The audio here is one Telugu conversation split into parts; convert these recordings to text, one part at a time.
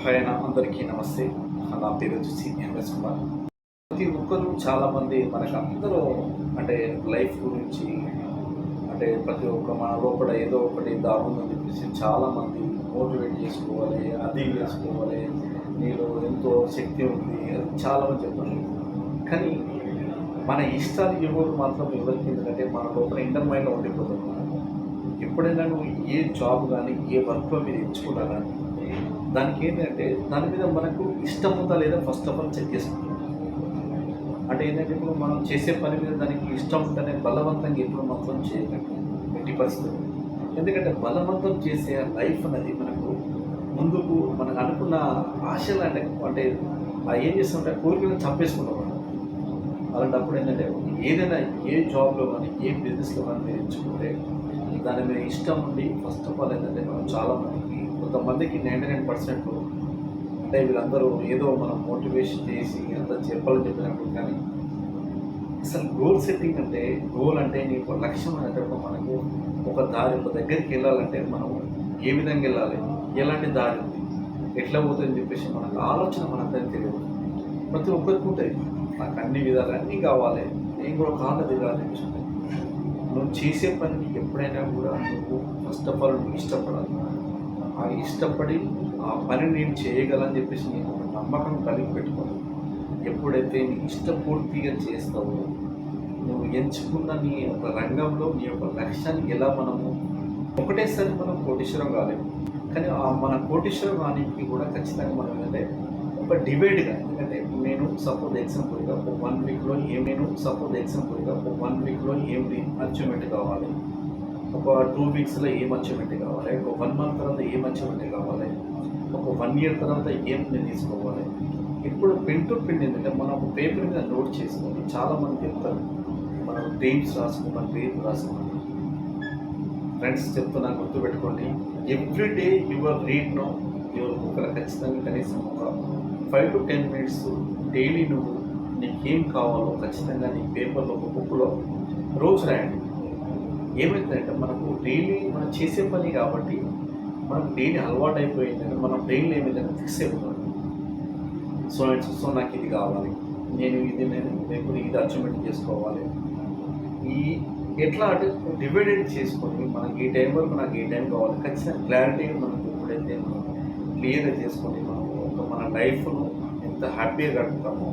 పైన అందరికీ నమస్తే. నా పేరు వచ్చేసి ఎంఎస్ కుమార్. ప్రతి ఒక్కరు చాలామంది మనకు అందరూ అంటే లైఫ్ గురించి అంటే ప్రతి ఒక్క మన లోపల ఏదో ఒకటి దాగుందని చెప్పేసి చాలామంది మోటివేట్ చేసుకోవాలి, అది చేసుకోవాలి, నీలో ఎంతో శక్తి ఉంది అది చాలామంది చెప్పారు. కానీ మన ఇష్టాలు ఎవరు మాత్రం ఎవరికి, ఎందుకంటే మన లోపల ఇంటర్ మైండ్లో ఉండిపోతుంది. ఎప్పుడైనా నువ్వు ఏ జాబ్ కానీ ఏ వర్క్లో మీరు ఎంచుకున్నా కానీ దానికి ఏంటంటే దాని మీద మనకు ఇష్టం ఉందా లేదా ఫస్ట్ ఆఫ్ ఆల్ చెక్ చేసుకుంటాం. అంటే ఏంటంటే ఇప్పుడు మనం చేసే పని మీద దానికి ఇష్టం ఉంటేనే బలవంతంగా ఎప్పుడు మాత్రం చేయకండి ఎట్టి పరిస్థితులు. ఎందుకంటే బలవంతం చేసే లైఫ్ అనేది మనకు ముందుకు మనకు అనుకున్న ఆశలు అంటే ఏం చేస్తుంటే కోరికలను చంపేసుకుంటాం మనం. అలాంటప్పుడు ఏంటంటే ఏదైనా ఏ జాబ్లో కానీ ఏ బిజినెస్లో కానీ మీరు ఎంచుకుంటే దాని మీద ఇష్టం ఉండి ఫస్ట్ ఆఫ్ ఆల్ ఏంటంటే మనం చాలామందికి కొంతమందికి 99% అంటే వీళ్ళందరూ ఏదో మనం మోటివేషన్ చేసి అంత చెప్పాలని చెప్పినప్పుడు, కానీ అసలు గోల్ సెట్టింగ్ అంటే గోల్ అంటే నీకు లక్ష్యం అనేటప్పుడు మనకు ఒక దారి ఒక దగ్గరికి వెళ్ళాలంటే మనం ఏ విధంగా వెళ్ళాలి, ఎలాంటి దారి ఉంది, ఎట్లా పోతుందని చెప్పేసి మనకు ఆలోచన మనందరికీ తెలియదు. ప్రతి ఒక్కరికి ఉంటుంది, నాకు అన్ని విధాలు అన్నీ కావాలి, నేను కూడా కాళ్ళ దిగాలని చెప్పేసి. నువ్వు చేసే పనికి ఎప్పుడైనా కూడా నువ్వు ఫస్ట్ ఆఫ్ ఆల్ నువ్వు ఇష్టపడాలి. ఆ ఇష్టపడి ఆ పని నేను చేయగలని చెప్పేసి నేను ఒక నమ్మకం కలిగి పెట్టుకోవాలి. ఎప్పుడైతే నీ ఇష్టపూర్తిగా చేస్తావో నువ్వు ఎంచుకున్న నీ యొక్క రంగంలో నీ యొక్క లక్ష్యాన్ని ఎలా మనము ఒకటేసారి మనం కోటీశ్వరం కాలేము, కానీ మన కోటీశ్వరం కానికి కూడా ఖచ్చితంగా మనం ఏంటంటే ఒక డివైడ్గా, ఎందుకంటే నేను సపోజ్ ఎగ్జాంపుల్గా ఒక 1 వీక్లో ఏం అచీవ్మెంట్ కావాలి, ఒక 2 వీక్స్లో ఏం అచీవ్మెంట్ కావాలి, ఒక 1 మంత్ తర్వాత ఏం అచీవ్మెంట్ కావాలి, ఒక 1 ఇయర్ తర్వాత ఏం నేను తీసుకోవాలి. ఇప్పుడు పెన్ టు పెన్ ఏంటంటే మనం ఒక పేపర్ మీద నోట్ చేసుకొని చాలామంది చెప్తారు మనం డ్రీమ్స్ రాసుకోమని, డ్రీమ్ రాసుకోమని. ఫ్రెండ్స్ చెప్తున్నా గుర్తుపెట్టుకోండి, everyday your read no your బుక్లో ఖచ్చితంగా కనీసం ఒక 5 to 10 minutes డైలీ నువ్వు నీకేం కావాలో ఖచ్చితంగా నీ పేపర్లో ఒక బుక్లో రోజు రాయండి. ఏమైందంటే మనకు డైలీ మనం చేసే పని కాబట్టి మనకు డైలీ అలవాటు అయిపోయిందంటే మనం డైలీ ఏమైందంటే ఫిక్స్ అయిపోతాం. సో నాకు ఇది కావాలి, నేను లేకపోతే ఇది అచీవ్మెంట్ చేసుకోవాలి. ఈ ఎట్లా అంటే డివైడెడ్ చేసుకొని మనకి ఈ టైం వరకు నాకు ఏ టైం కావాలి ఖచ్చితంగా క్లారిటీగా మనకు ఎప్పుడైతే మనం క్లియర్గా చేసుకొని మనం ఒక మన లైఫ్ను ఎంత హ్యాపీగా గడుపుతామో.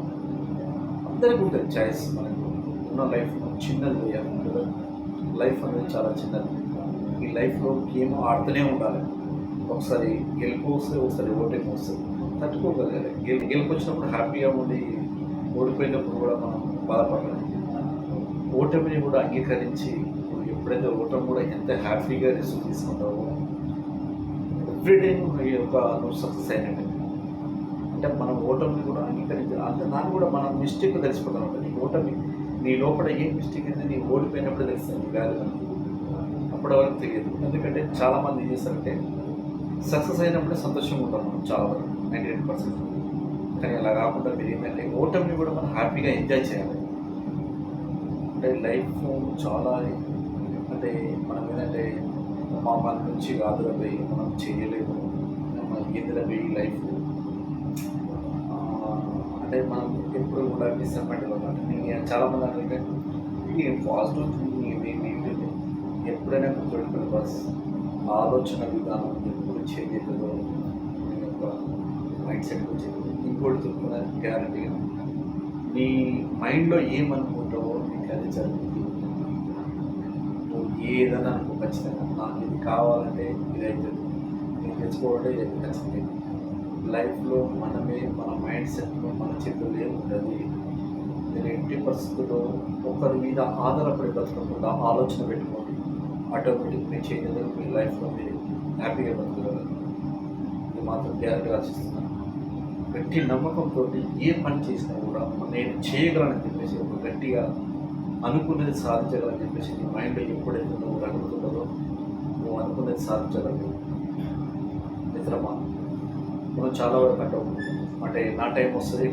అందరికీ ఉంటుంది చాయిస్, మనకు ఉన్న లైఫ్ చిన్నది వేయాలి. లైఫ్ అనేది చాలా చిన్నది. ఈ లైఫ్లో గేమ్ ఆడుతూనే ఉండాలి. ఒకసారి గెలుపు వస్తే ఒకసారి ఓటమి వస్తుంది, తట్టుకోగలగాలి. గెలుపు వచ్చినప్పుడు హ్యాపీగా ఉండి ఓడిపోయినప్పుడు కూడా మనం బాధపడాలి. ఓటమిని కూడా అంగీకరించి ఎప్పుడైతే ఓటమి కూడా ఎంత హ్యాపీగా రిసీవ్ తీసుకుంటావో ఎవ్రీడే నువ్వు సక్సెస్ అయినట్టు. అంటే మనం ఓటమిని కూడా అంగీకరించాలి. అంటే దాన్ని కూడా మనం మిస్టేక్ తెలిసిపోతాం. ఉంటుంది ఓటమి నీ లోపల ఏం మిస్టేక్ అయితే నీ ఓడిపోయినప్పుడు తెలుస్తుంది నీ వాల్యూ అని. అప్పటి వరకు తెలియదు. ఎందుకంటే చాలామంది ఏం చేస్తారంటే సక్సెస్ అయినప్పుడే సంతోషంగా ఉంటాం మనం చాలా వరకు 98%. కానీ అలా కాకుండా మీరు ఏంటంటే ఓటమిని కూడా మనం హ్యాపీగా ఎంజాయ్ చేయాలి. అంటే లైఫ్ చాలా అంటే మనం ఏంటంటే మన నుంచి కాదురా పోయి మనం చేయలేము, మనం ఎందులో లైఫ్ అంటే మనం ఎప్పుడు కూడా డిసప్పాయింట్ అవ్వాలి. నేను చాలామంది అంటే నేను పాజిటివ్ థింకింగ్ ఎప్పుడైనా గుర్తుపెట్టుకుని బస్ ఆలోచన విధానం ఎప్పుడు చేంజ్ అవుతుందో నీ యొక్క మైండ్ సెట్ వచ్చేది. ఇంకోటి చెప్తున్నా గ్యారంటీగా నీ మైండ్లో ఏమనుకుంటావో నీకు అది జరుగుతుంది. నువ్వు ఏదైనా అనుకో ఖచ్చితంగా నాకు ఇది కావాలంటే ఇది అవుతుంది, నేను తెచ్చుకోవాలంటే ఇది ఖచ్చితంగా. లైఫ్లో మనమే మన మైండ్ సెట్లో మన చేతుల్లో ఉంటుంది. నేను ఎట్టి పరిస్థితుల్లో ఒకరి మీద ఆధారపడి బతకకుండా ఆలోచన పెట్టుకోండి. ఆటోమేటిక్ మీరు చేయగలరు, మీ లైఫ్లో మీరు హ్యాపీగా బతకగలరు. ఇది మాత్రం గ్యారెంటీ ఆశిస్తున్నాను. గట్టి నమ్మకంతో ఏ పని చేసినా కూడా నేను చేయగలని చెప్పేసి ఒక గట్టిగా అనుకున్నది సాధించగలని చెప్పేసి నీ మైండ్లో ఎప్పుడైతే నువ్వు అడుగుతుందో నువ్వు అనుకున్నది సాధించగలవు. మిత్రమా, మనం చాలా వరకు అంటే నా టైం వస్తుంది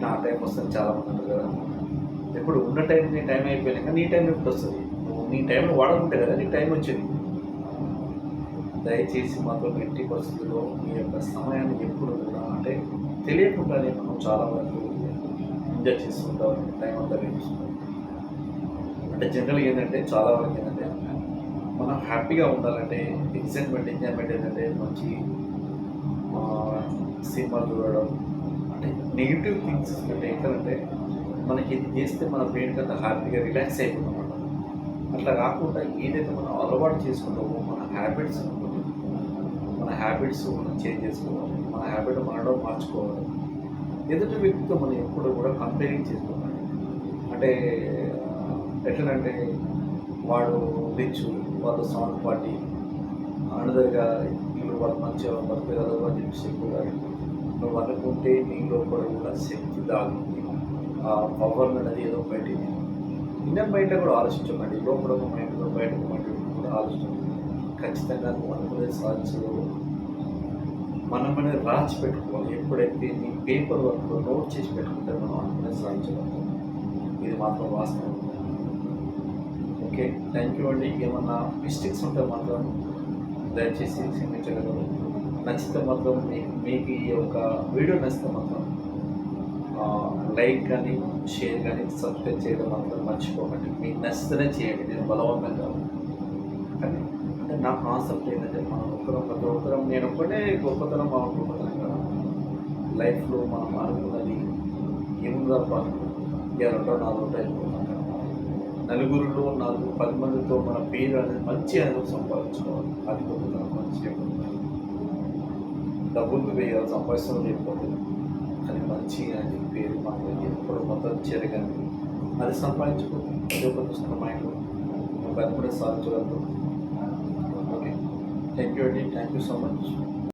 చాలామంది అంటారు కదా. ఎప్పుడు ఉన్న టైం నీ టైం అయిపోయినాక నీ టైం ఎప్పుడు వస్తుంది? నువ్వు నీ టైంలో వాడకుంటే కదా నీకు టైం వచ్చింది. దయచేసి మాత్రం ఎట్టి పరిస్థితుల్లో మీ యొక్క సమయాన్ని ఎప్పుడు కూడా అంటే తెలియకుండానే మనం చాలా వరకు ఎంజాయ్ చేస్తుంటాం, టైం అంతా వేస్తుంటాం. అంటే జనరల్గా ఏంటంటే చాలా వరకు ఏంటంటే మనం హ్యాపీగా ఉండాలంటే ఎక్సైట్మెంట్ ఎంజాయ్మెంట్ ఏంటంటే మంచి సినిమా చూడడం అంటే నెగిటివ్ థింగ్స్ కంటే ఎక్కడంటే మనకి ఇది చేస్తే మన బ్రెయిన్ అంతా హ్యాపీగా రిలాక్స్ అయిపోతాం అన్నమాట. అట్లా కాకుండా ఏదైతే మనం అలవాటు చేసుకుంటామో మన హ్యాబిట్స్ మనం చేంజ్ చేసుకోవాలి, మన హ్యాబిట్ మనలో మార్చుకోవాలి. ఎదుటి వ్యక్తితో మనం ఎప్పుడు కూడా కంపేరింగ్ చేసుకోవాలి. అంటే ఎట్లనంటే వాడు రిచ్, వాళ్ళు సౌండ్ పార్టీ, అనదర్గా వీళ్ళు వాళ్ళు మంచిగా బతకగలరు అని చెప్పి చెప్పారు. నువ్వు అనుకుంటే నీ లోపల కూడా శక్తి దాగుంది, ఆ పవర్ అనేది ఏదో బయటికి ఇన్నర్ మైండ్ కూడా ఆలోచించకండి, లోపల ఒక మైండ్ బయట ఒక మైండ్ కూడా ఆలోచించండి. ఖచ్చితంగా నువ్వు అనుకునేది సాధించదు. మనం అనేది రాసి పెట్టుకోవాలి. ఎప్పుడైతే నీ పేపర్ వర్క్లో నోట్ చేసి పెట్టుకుంటే మనం అనుకునేది సాధించగలుగుతాం. ఇది మాత్రం వాస్తవం. ఓకే, థ్యాంక్ యూ అండి. ఏమన్నా మిస్టేక్స్ ఉంటే మాత్రం దయచేసి క్షమించగలరు. నచ్చితే మాత్రం మీకు ఈ యొక్క వీడియో నచ్చితే మాత్రం లైక్ కానీ షేర్ కానీ సబ్స్క్రైబ్ చేయడం మాత్రం మర్చిపోకండి. మీకు నచ్చితేనే చేయండి, నేను బలవంతం కాదు. కానీ అంటే నా కాన్సెప్ట్ ఏంటంటే మనం ప్రతి ఒక్కరం నేను ఒక్కటే గొప్పతనం గొప్పతనం కదా లైఫ్లో మనం అనుకున్నది ఏముందా ఇవాళ 2-4 అయిపోతాం కదా. నలుగురిలో 10 మందితో మన పేరు అనేది మంచి అనేది సంపాదించుకోవాలి. అది గొప్పతనం. మంచి డబ్బులు వేయాలి, సంపాదించడం లేకపోతుంది. కానీ మంచి అని పేరు మాత్రం ఎప్పుడు మొత్తం చెరగండి. అది సంపాదించుకోండి. అది ఒక దుస్తున్న మైండ్లో అది కూడా సాధించగలరు. ఓకే, థ్యాంక్ యూ అండి. Thank you so much.